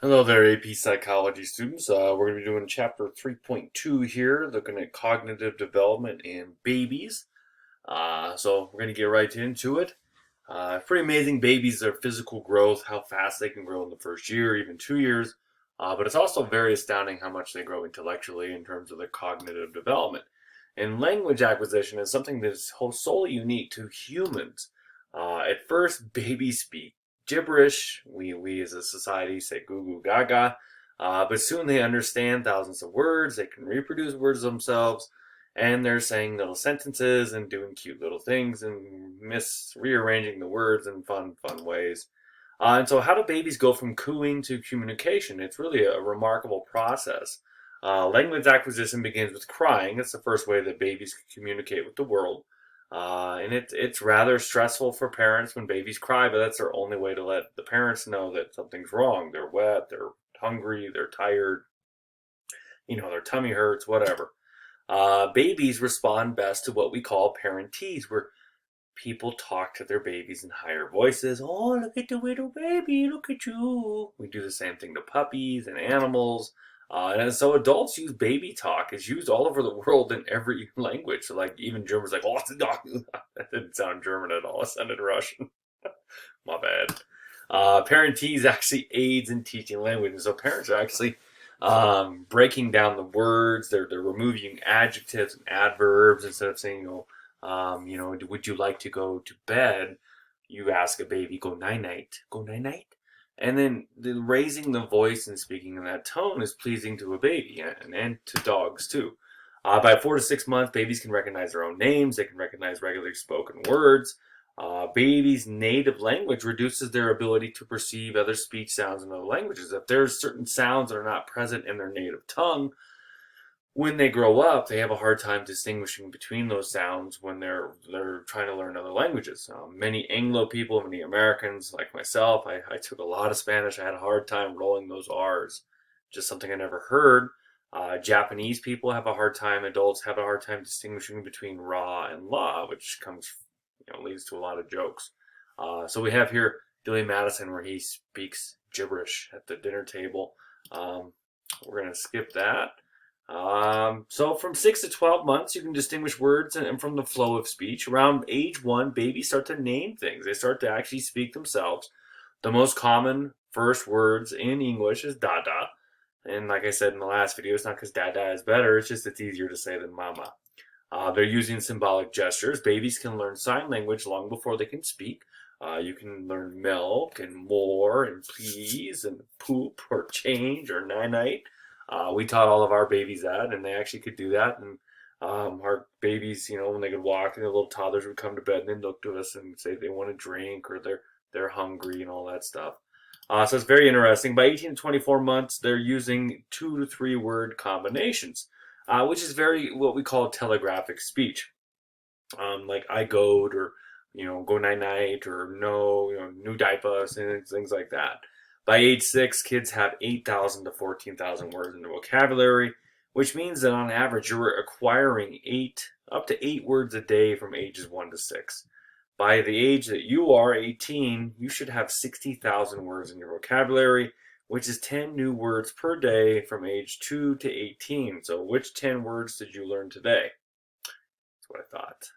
Hello there, AP Psychology students. We're going to be doing chapter 3.2 here, looking at cognitive development in babies. So we're going to get right into it. Pretty amazing babies, their physical growth, how fast they can grow in the first year, even 2 years. But it's also very astounding how much they grow intellectually in terms of their cognitive development. And language acquisition is something that is solely unique to humans. At first, babies speak gibberish. We as a society say goo goo gaga. But soon they understand thousands of words. They can reproduce words themselves, and they're saying little sentences and doing cute little things and rearranging the words in fun ways. And so, how do babies go from cooing to communication? It's really a remarkable process. Language acquisition begins with crying. It's the first way that babies can communicate with the world. And it's rather stressful for parents when babies cry, but that's their only way to let the parents know that something's wrong. They're wet, they're hungry, they're tired, their tummy hurts, whatever. Babies respond best to what we call parentese, where people talk to their babies in higher voices. Oh, look at the little baby, look at you. We do the same thing to puppies and animals. And so adults use baby talk. It's used all over the world in every language. So like even Germans like, oh, that didn't sound German at all. It sounded Russian. My bad. Parentese actually aids in teaching language. And so parents are actually breaking down the words. They're removing adjectives and adverbs instead of saying, would you like to go to bed? You ask a baby, go night night, go night night. And then raising the voice and speaking in that tone is pleasing to a baby and to dogs too. By 4 to 6 months, babies can recognize their own names. They can recognize regularly spoken words. Babies' native language reduces their ability to perceive other speech sounds in other languages. If there's certain sounds that are not present in their native tongue, when they grow up, they have a hard time distinguishing between those sounds when they're trying to learn other languages. Many Anglo people, many Americans like myself, I took a lot of Spanish. I had a hard time rolling those R's, just something I never heard. Japanese people have a hard time. Adults have a hard time distinguishing between ra and la, which leads to a lot of jokes. So we have here Billy Madison, where he speaks gibberish at the dinner table. We're gonna skip that. So from 6 to 12 months, you can distinguish words and from the flow of speech. Around age 1, babies start to name things. They start to actually speak themselves. The most common first words in English is dada. And like I said in the last video, it's not because dada is better, it's just it's easier to say than mama. They're using symbolic gestures. Babies can learn sign language long before they can speak. You can learn milk and more and please and poop or change or night. We taught all of our babies that, and they actually could do that. And our babies, when they could walk, and the little toddlers would come to bed and they'd look to us and say they want a drink or they're hungry and all that stuff. So it's very interesting. By 18 to 24 months, they're using 2 to 3 word combinations, which is very what we call telegraphic speech, like I goed or go night night or no, new diapers and things like that. By age 6, kids have 8,000 to 14,000 words in their vocabulary, which means that on average you're acquiring up to 8 words a day from ages 1 to 6. By the age that you are 18, you should have 60,000 words in your vocabulary, which is 10 new words per day from age 2 to 18. So which 10 words did you learn today? That's what I thought.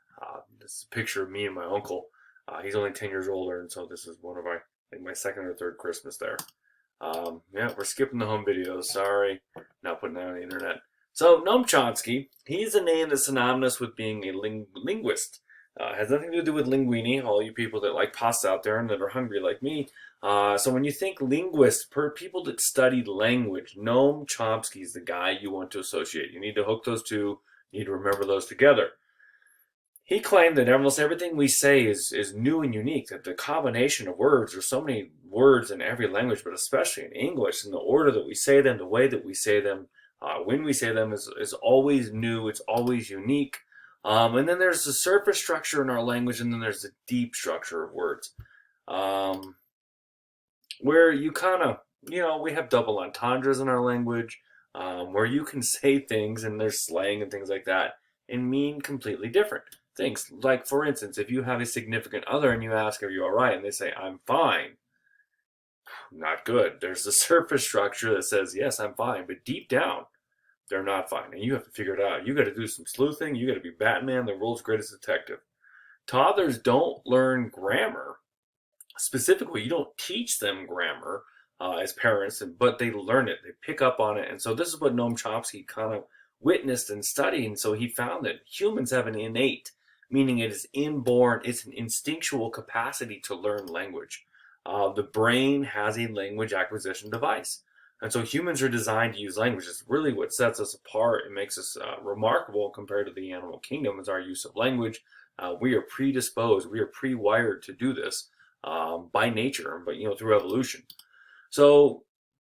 This is a picture of me and my uncle. He's only 10 years older, and so this is one of my second or third Christmas there. Yeah, we're skipping the home videos. Sorry, not putting that on the internet. So Noam Chomsky, he's a name that's synonymous with being a linguist. Has nothing to do with linguini, all you people that like pasta out there and that are hungry like me. So when you think linguist, per people that study language, Noam Chomsky is the guy you want to associate. You need to hook those two. You need to remember those together. He claimed that almost everything we say is new and unique, that the combination of words, there's so many words in every language, but especially in English, and the order that we say them, the way that we say them, when we say them is always new, it's always unique. And then there's the surface structure in our language, and then there's the deep structure of words. Where you kind of, we have double entendres in our language, where you can say things, and there's slang and things like that, and mean completely different things. Like, for instance, if you have a significant other and you ask, are you all right? And they say, I'm fine. Not good. There's the surface structure that says, yes, I'm fine, but deep down, they're not fine. And you have to figure it out. You got to do some sleuthing. You got to be Batman, the world's greatest detective. Toddlers don't learn grammar. Specifically, you don't teach them grammar as parents, but they learn it. They pick up on it. And so this is what Noam Chomsky kind of witnessed and studied. And so he found that humans have an innate, meaning it is inborn, it's an instinctual capacity to learn language. The brain has a language acquisition device. And so humans are designed to use language. It's really what sets us apart and makes us remarkable compared to the animal kingdom is our use of language. We are predisposed, we are pre-wired to do this by nature, but through evolution. So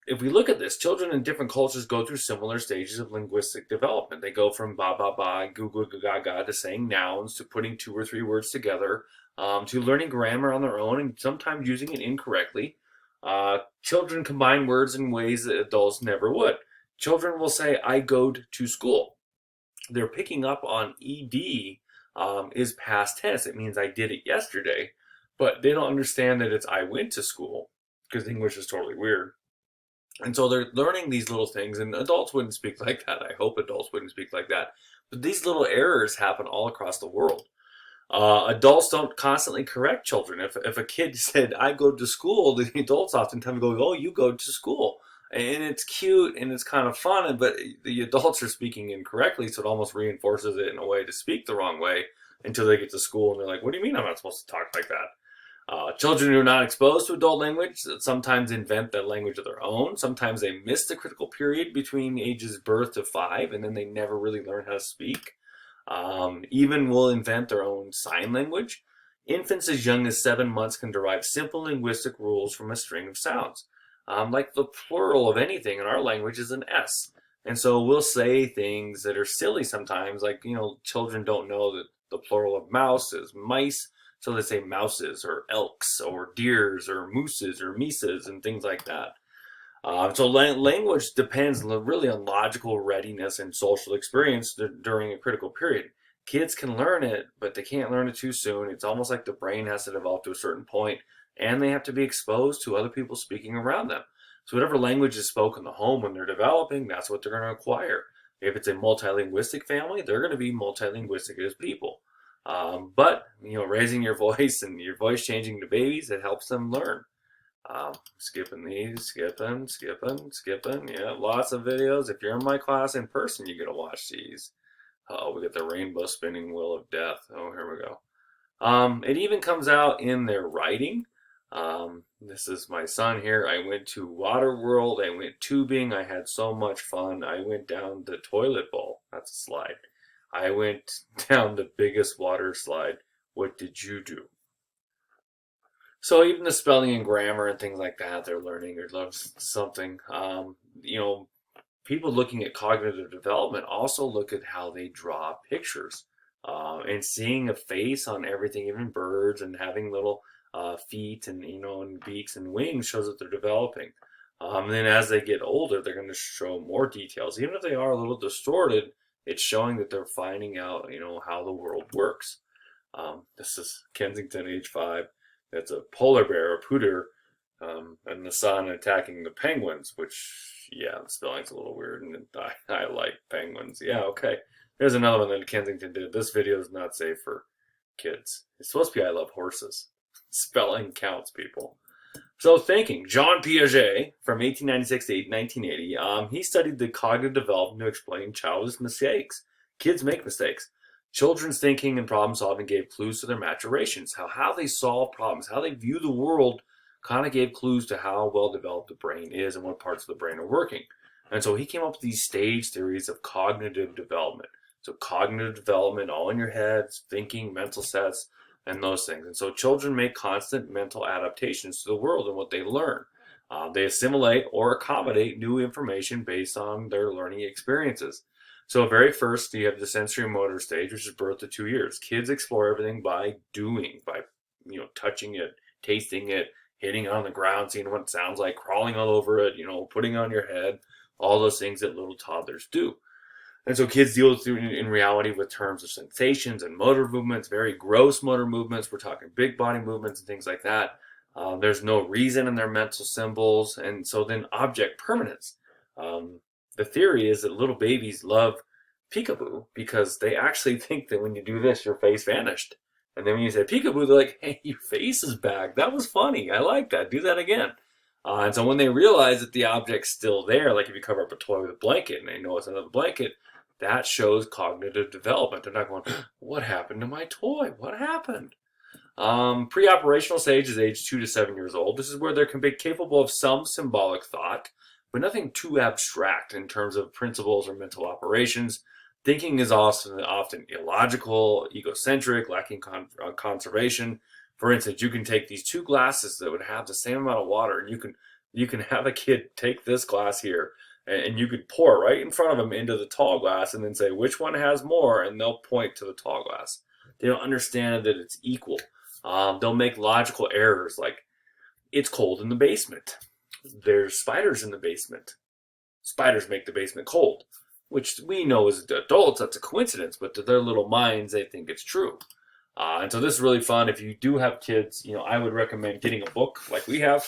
if we look at this, children in different cultures go through similar stages of linguistic development. They go from ba ba ba, goo goo ga ga to saying nouns, to putting 2 or 3 words together, to learning grammar on their own and sometimes using it incorrectly. Children combine words in ways that adults never would. Children will say, I go to school. They're picking up on ed is past tense. It means I did it yesterday, but they don't understand that it's I went to school, because English is totally weird. And so they're learning these little things, and adults wouldn't speak like that. I hope adults wouldn't speak like that. But these little errors happen all across the world. Adults don't constantly correct children. If a kid said, I go to school, the adults oftentimes go, oh, you go to school. And it's cute and it's kind of fun, but the adults are speaking incorrectly, so it almost reinforces it in a way to speak the wrong way until they get to school and they're like, what do you mean I'm not supposed to talk like that? Children who are not exposed to adult language sometimes invent that language of their own. Sometimes they miss the critical period between ages birth to 5, and then they never really learn how to speak. Even will invent their own sign language. Infants as young as 7 months can derive simple linguistic rules from a string of sounds. Like the plural of anything in our language is an S. And so we'll say things that are silly sometimes, like, children don't know that the plural of mouse is mice, so they say mouses or elks or deers or mooses or mises and things like that. So language depends really on logical readiness and social experience during a critical period. Kids can learn it, but they can't learn it too soon. It's almost like the brain has to develop to a certain point, and they have to be exposed to other people speaking around them. So whatever language is spoken in the home when they're developing, that's what they're going to acquire. If it's a multilinguistic family, they're going to be multilinguistic as people. But raising your voice and your voice changing to babies, it helps them learn. Skipping these, skipping. Yeah, lots of videos. If you're in my class in person, you get to watch these. Oh, we got the rainbow spinning wheel of death. Oh, here we go. It even comes out in their writing. This is my son here. I went to Water World. I went tubing. I had so much fun. I went down the toilet bowl. That's a slide. I went down the biggest water slide. What did you do? So even the spelling and grammar and things like that, they're learning or something. People looking at cognitive development also look at how they draw pictures. And seeing a face on everything, even birds, and having little feet and and beaks and wings shows that they're developing. And then as they get older, they're going to show more details. Even if they are a little distorted, it's showing that they're finding out how the world works. This is Kensington, age 5. It's a polar bear, a pooter, and the sun attacking the penguins, which, yeah, the spelling's a little weird, and I like penguins. Yeah, okay. There's another one that Kensington did. This video is not safe for kids. It's supposed to be I love horses. Spelling counts, people. So thinking, Jean Piaget, from 1896 to 1980, he studied the cognitive development to explain childish mistakes. Kids make mistakes. Children's thinking and problem solving gave clues to their maturations. How they solve problems, how they view the world kind of gave clues to how well developed the brain is and what parts of the brain are working. And so he came up with these stage theories of cognitive development. So cognitive development, all in your heads, thinking, mental sets, and those things. And so children make constant mental adaptations to the world and what they learn. They assimilate or accommodate new information based on their learning experiences. So very first, you have the sensory motor stage, which is birth to 2 years. Kids explore everything by doing, by touching it, tasting it, hitting it on the ground, seeing what it sounds like, crawling all over it, putting on your head, all those things that little toddlers do. And so kids deal with, in reality, with terms of sensations and motor movements, very gross motor movements. We're talking big body movements and things like that. There's no reason in their mental symbols. And so then object permanence. The theory is that little babies love peekaboo because they actually think that when you do this, your face vanished. And then when you say peekaboo, they're like, hey, your face is back. That was funny. I like that. Do that again. And so when they realize that the object's still there, like if you cover up a toy with a blanket and they know it's another blanket, that shows cognitive development. They're not going, what happened to my toy? What happened? Pre-operational stage is age 2 to 7 years old. This is where they're capable of some symbolic thought, but nothing too abstract in terms of principles or mental operations. Thinking is often illogical, egocentric, lacking conservation. For instance, you can take these two glasses that would have the same amount of water, and you can have a kid take this glass here, and you could pour right in front of them into the tall glass, and then say which one has more, and they'll point to the tall glass. They don't understand that it's equal. They'll make logical errors like it's cold in the basement. There's spiders in the basement. Spiders make the basement cold, which we know as adults that's a coincidence, but to their little minds they think it's true. And so this is really fun. If you do have kids, I would recommend getting a book like we have.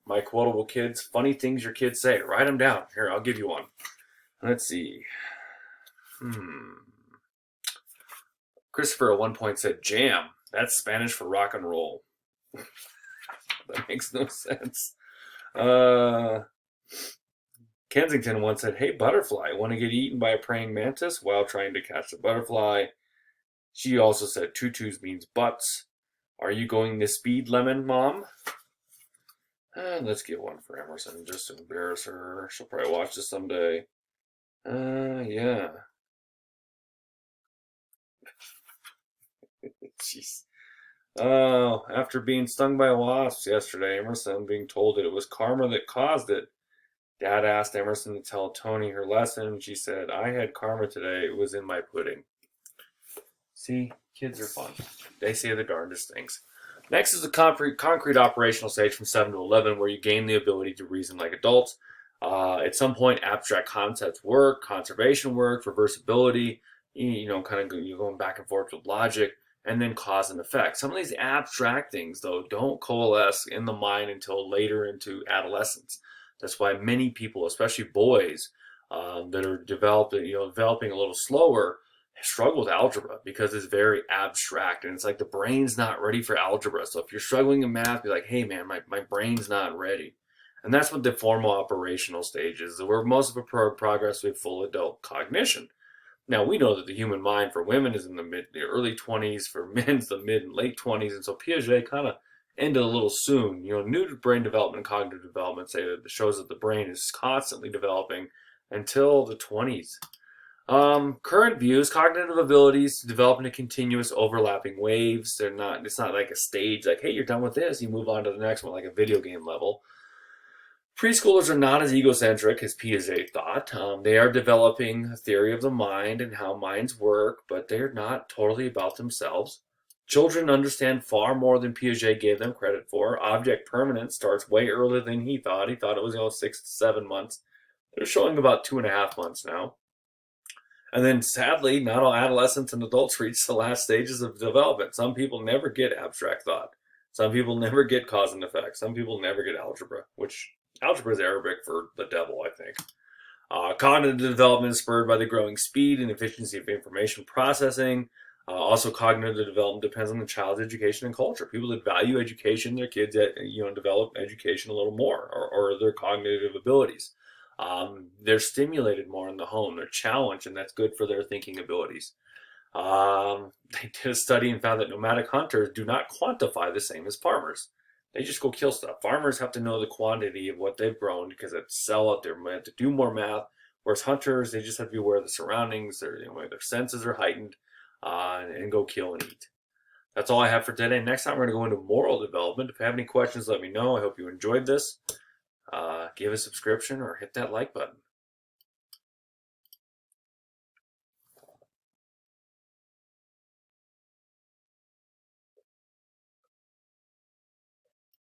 My Quotable Kids, funny things your kids say. Write them down. Here, I'll give you one. Let's see. Christopher at one point said jam. That's Spanish for rock and roll. That makes no sense. Kensington once said, hey, butterfly, want to get eaten by a praying mantis while trying to catch the butterfly? She also said tutus means butts. Are you going to speed lemon, Mom? Let's get one for Emerson just to embarrass her. She'll probably watch this someday. Yeah. Jeez. Oh, after being stung by wasps yesterday, Emerson being told that it was karma that caused it. Dad asked Emerson to tell Tony her lesson. She said, I had karma today. It was in my pudding. See, kids are fun. They say the darndest things. Next is the concrete operational stage from 7 to 11, where you gain the ability to reason like adults. At some point, abstract concepts work, conservation work, reversibility, kind of you're going back and forth with logic, and then cause and effect. Some of these abstract things, though, don't coalesce in the mind until later into adolescence. That's why many people, especially boys, that are developing a little slower, struggle with algebra because it's very abstract and it's like the brain's not ready for algebra. So if you're struggling in math, be like, hey man, my brain's not ready. And that's what the formal operational stage is, where most of the progress with full adult cognition. Now we know that the human mind for women is in the early 20s, for men it's the mid and late 20s, and so Piaget kind of ended a little soon. New brain development and cognitive development say that it shows that the brain is constantly developing until the 20s. Current views, cognitive abilities develop into continuous overlapping waves. It's not like a stage, like, hey, you're done with this, you move on to the next one, like a video game level. Preschoolers are not as egocentric as Piaget thought. They are developing a theory of the mind and how minds work, but they're not totally about themselves. Children understand far more than Piaget gave them credit for. Object permanence starts way earlier than he thought. He thought it was 6 to 7 months. They're showing about 2.5 months now. And then sadly, not all adolescents and adults reach the last stages of development. Some people never get abstract thought. Some people never get cause and effect. Some people never get algebra, which algebra is Arabic for the devil, I think. Cognitive development is spurred by the growing speed and efficiency of information processing. Also, cognitive development depends on the child's education and culture. People that value education, their kids develop education a little more, or their cognitive abilities. They're stimulated more in the home. They're challenged, and that's good for their thinking abilities. They did a study and found that nomadic hunters do not quantify the same as farmers. They just go kill stuff. Farmers have to know the quantity of what they've grown because they have to sell it. They have to do more math. Whereas hunters, they just have to be aware of the surroundings. Their senses are heightened, and go kill and eat. That's all I have for today. Next time, we're going to go into moral development. If you have any questions, let me know. I hope you enjoyed this. Give a subscription or hit that like button.